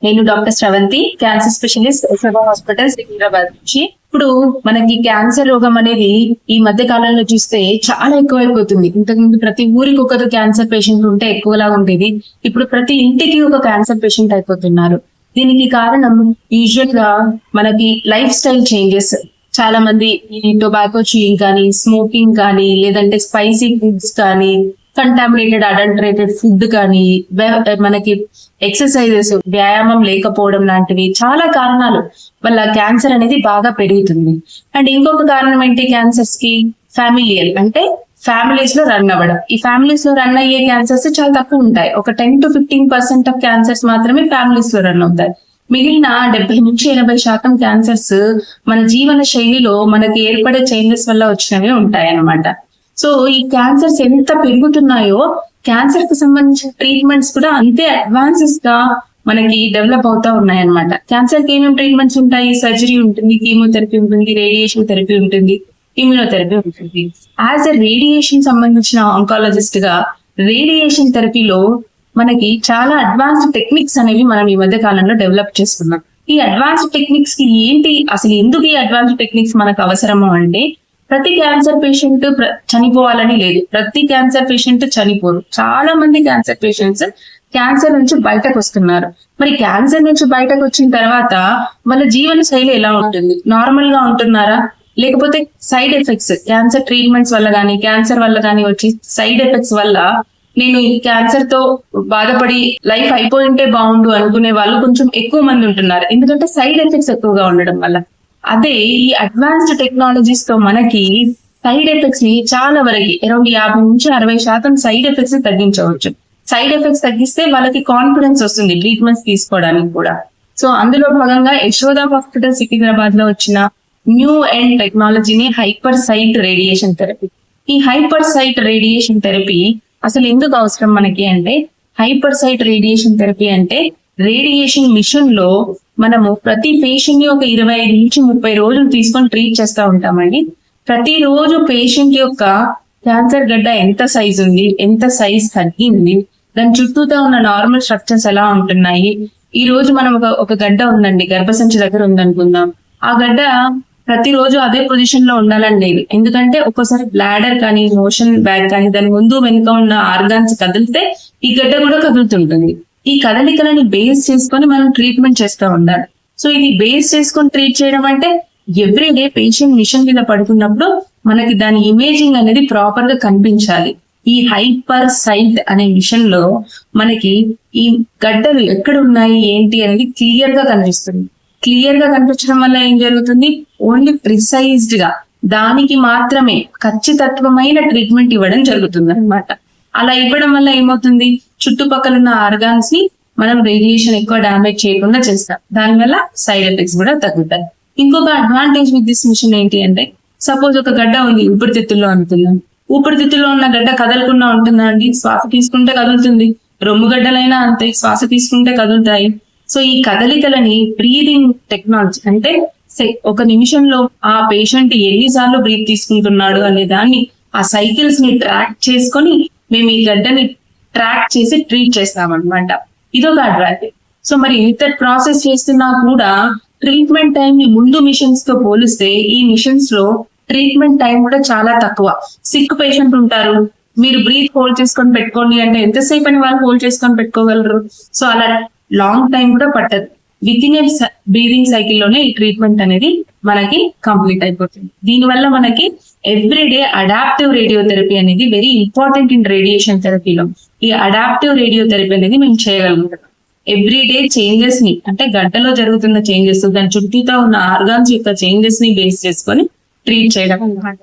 నేను doctor Sravanthi, cancer specialist Yashoda hospital Secunderabad నుంచి. ఇప్పుడు మనకి క్యాన్సర్ రోగం అనేది ఈ మధ్య కాలంలో చూస్తే చాలా ఎక్కువైపోతుంది. ఇంతకుముందు ప్రతి ఊరికి ఒక క్యాన్సర్ పేషెంట్ ఉంటే ఎక్కువలా ఉండేది. ఇప్పుడు ప్రతి ఇంటికి ఒక క్యాన్సర్ పేషెంట్ అయిపోతున్నారు. దీనికి కారణం యూజువల్ గా మనకి లైఫ్ స్టైల్ చేంజెస్. చాలా మంది ఈ టొబాకో చూయింగ్ కానీ, స్మోకింగ్ కానీ, లేదంటే స్పైసీ ఫుడ్స్ కానీ, కంటామినేటెడ్ అడల్టరేటెడ్ ఫుడ్ కానీ, మనకి ఎక్సర్సైజెస్, వ్యాయామం లేకపోవడం లాంటివి చాలా కారణాలు వల్ల క్యాన్సర్ అనేది బాగా పెరుగుతుంది. అండ్ ఇంకొక కారణం ఏంటి క్యాన్సర్స్ కి? ఫ్యామిలియల్, అంటే ఫ్యామిలీస్ లో రన్ అవ్వడం. ఈ ఫ్యామిలీస్ లో రన్ అయ్యే క్యాన్సర్స్ చాలా తక్కువ ఉంటాయి. ఒక 10 to 15% ఆఫ్ క్యాన్సర్స్ మాత్రమే ఫ్యామిలీస్ లో రన్ అవుతాయి. మిగిలిన 70 నుంచి 80% క్యాన్సర్స్ మన జీవన శైలిలో మనకి ఏర్పడే చేంజెస్ వల్ల వచ్చినవి ఉంటాయి అన్నమాట. సో ఈ క్యాన్సర్స్ ఎంత పెరుగుతున్నాయో క్యాన్సర్ కి సంబంధించిన ట్రీట్మెంట్స్ కూడా అంతే అడ్వాన్సెస్ గా మనకి డెవలప్ అవుతా ఉన్నాయి అన్నమాట. క్యాన్సర్ కి ఏమేమి ట్రీట్మెంట్స్ ఉంటాయి? సర్జరీ ఉంటుంది, కీమోథెరపీ ఉంటుంది, రేడియేషన్ థెరపీ ఉంటుంది, ఇమ్యూనోథెరపీ ఉంటుంది. యాజ్ ఎ రేడియేషన్ సంబంధించిన ఆంకాలజిస్ట్ గా రేడియేషన్ థెరపీలో మనకి చాలా అడ్వాన్స్డ్ టెక్నిక్స్ అనేవి మనం ఈ మధ్య కాలంలో డెవలప్ చేస్తున్నాం. ఈ అడ్వాన్స్డ్ టెక్నిక్స్ కి ఏంటి, అసలు ఎందుకు ఈ అడ్వాన్స్డ్ టెక్నిక్స్ మనకు అవసరము అంటే, ప్రతి క్యాన్సర్ పేషెంట్ చనిపోవాలని లేదు. ప్రతి క్యాన్సర్ పేషెంట్ చనిపోరు. చాలా మంది క్యాన్సర్ పేషెంట్స్ క్యాన్సర్ నుంచి బయటకు వస్తున్నారు. మరి క్యాన్సర్ నుంచి బయటకు వచ్చిన తర్వాత వాళ్ళ జీవన శైలి ఎలా ఉంటుంది? నార్మల్ గా ఉంటున్నారా? లేకపోతే సైడ్ ఎఫెక్ట్స్, క్యాన్సర్ ట్రీట్మెంట్స్ వల్ల కానీ, క్యాన్సర్ వల్ల కానీ వచ్చి సైడ్ ఎఫెక్ట్స్ వల్ల నేను ఈ క్యాన్సర్ తో బాధపడి లైఫ్ అయిపోయింటే బాగుండు అనుకునే వాళ్ళు కొంచెం ఎక్కువ మంది ఉంటున్నారు. ఎందుకంటే సైడ్ ఎఫెక్ట్స్ ఎక్కువగా ఉండడం వల్ల. అదే ఈ అడ్వాన్స్డ్ టెక్నాలజీస్ తో మనకి సైడ్ ఎఫెక్ట్స్ ని చాలా వరకు అరౌండ్ 50 నుంచి 60% సైడ్ ఎఫెక్ట్స్ తగ్గించవచ్చు. సైడ్ ఎఫెక్ట్స్ తగ్గిస్తే వాళ్ళకి కాన్ఫిడెన్స్ వస్తుంది ట్రీట్మెంట్స్ తీసుకోవడానికి కూడా. సో అందులో భాగంగా యశోద హాస్పిటల్ సికింద్రాబాద్ లో వచ్చిన న్యూ అండ్ టెక్నాలజీని హైపర్ సైట్ రేడియేషన్ థెరపీ. ఈ హైపర్ సైట్ రేడియేషన్ థెరపీ అసలు ఎందుకు అవసరం మనకి అంటే, హైపర్ సైట్ రేడియేషన్ థెరపీ అంటే రేడియేషన్ మిషన్ లో మనము ప్రతి పేషెంట్ ని ఒక 25 నుంచి 30 రోజులు తీసుకొని ట్రీట్ చేస్తూ ఉంటామండి. ప్రతిరోజు పేషెంట్ యొక్క క్యాన్సర్ గడ్డ ఎంత సైజ్ ఉంది, ఎంత సైజ్ తగ్గింది, దాని చుట్టూతో ఉన్న నార్మల్ స్ట్రక్చర్స్ ఎలా ఉంటున్నాయి. ఈ రోజు మనం ఒక గడ్డ ఉందండి, గర్భసంచి దగ్గర ఉందనుకుందాం. ఆ గడ్డ ప్రతిరోజు అదే పొజిషన్ లో ఉండాలని లేదు. ఎందుకంటే ఒక్కోసారి బ్లాడర్ కానీ, మోషన్ బ్యాగ్ కానీ, దాని ముందు వెనుక ఉన్న ఆర్గాన్స్ కదిలితే ఈ గడ్డ కూడా కదులుతుంటుంది. ఈ కదలికలని బేస్ చేసుకొని మనం ట్రీట్మెంట్ చేస్తూ ఉండాలి. సో ఇది బేస్ చేసుకొని ట్రీట్ చేయడం అంటే ఎవ్రీడే పేషెంట్ మిషన్ మీద పడుకున్నప్పుడు మనకి దాని ఇమేజింగ్ అనేది ప్రాపర్ గా కనిపించాలి. ఈ హైపర్ సైట్ అనే మిషన్ లో మనకి ఈ గడ్డలు ఎక్కడ ఉన్నాయి ఏంటి అనేది క్లియర్ గా కనిపిస్తుంది. క్లియర్ గా కనిపించడం వల్ల ఏం జరుగుతుంది? ఓన్లీ ప్రిసైజ్డ్ గా దానికి మాత్రమే ఖచ్చితత్వమైన ట్రీట్మెంట్ ఇవ్వడం జరుగుతుంది అనమాట. అలా ఇవ్వడం వల్ల ఏమవుతుంది? చుట్టుపక్కల ఉన్న ఆర్గాన్స్ ని మనం రేడియేషన్ ఎక్కువ డామేజ్ చేయకుండా చేస్తాం. దానివల్ల సైడ్ ఎఫెక్ట్స్ కూడా తగ్గుతాయి. ఇంకొక అడ్వాంటేజ్ విత్ దిస్ మిషన్ ఏంటి అంటే, సపోజ్ ఒక గడ్డ ఉంది ఊపిరితిత్తుల్లో అనుకుందాం. ఊపిరితిత్తుల్లో ఉన్న గడ్డ కదలకుండా ఉంటుందా అండి? శ్వాస తీసుకుంటే కదులుతుంది. రొమ్ము గడ్డలైనా అంతే, శ్వాస తీసుకుంటే కదులుతాయి. సో ఈ కదలికలని బ్రీదింగ్ టెక్నాలజీ అంటే ఒక నిమిషంలో ఆ పేషెంట్ ఎన్నిసార్లు బ్రీత్ తీసుకుంటున్నాడు అనే దాన్ని, ఆ సైకిల్స్ ని ట్రాక్ చేసుకొని మేము ఈ గడ్డని ట్రాక్ చేసి ట్రీట్ చేస్తామన్నమాట. ఇదొక అడ్వాంటేజ్. సో మరి ఇంత ప్రాసెస్ చేస్తున్నా కూడా ట్రీట్మెంట్ టైం ని ముందు మిషన్స్ తో పోలిస్తే ఈ మిషన్స్ లో ట్రీట్మెంట్ టైం కూడా చాలా తక్కువ. సిక్ పేషెంట్ ఉంటారు, మీరు బ్రీత్ హోల్డ్ చేసుకొని పెట్టుకోండి అంటే ఎంతసేపు అని వాళ్ళు హోల్డ్ చేసుకొని పెట్టుకోగలరు? సో అలా లాంగ్ టైం కూడా పట్టదు. With in a breathing cycle లోనే ఈ ట్రీట్మెంట్ అనేది మనకి కంప్లీట్ అయిపోతుంది. దీనివల్ల మనకి ఎవ్రీడే అడాప్టివ్ రేడియోథెరపీ అనేది వెరీ ఇంపార్టెంట్ ఇన్ రేడియేషన్ థెరపీలో. ఈ అడాప్టివ్ రేడియోథెరపీ అనేది మేము చేయగలుగుతాం. ఎవ్రీడే చేంజెస్ ని, అంటే గడ్డలో జరుగుతున్న చేంజెస్, దాని చుట్టూతో ఉన్న ఆర్గాన్స్ యొక్క చేంజెస్ ని బేస్ చేసుకొని ట్రీట్ చేయడం అన్నమాట.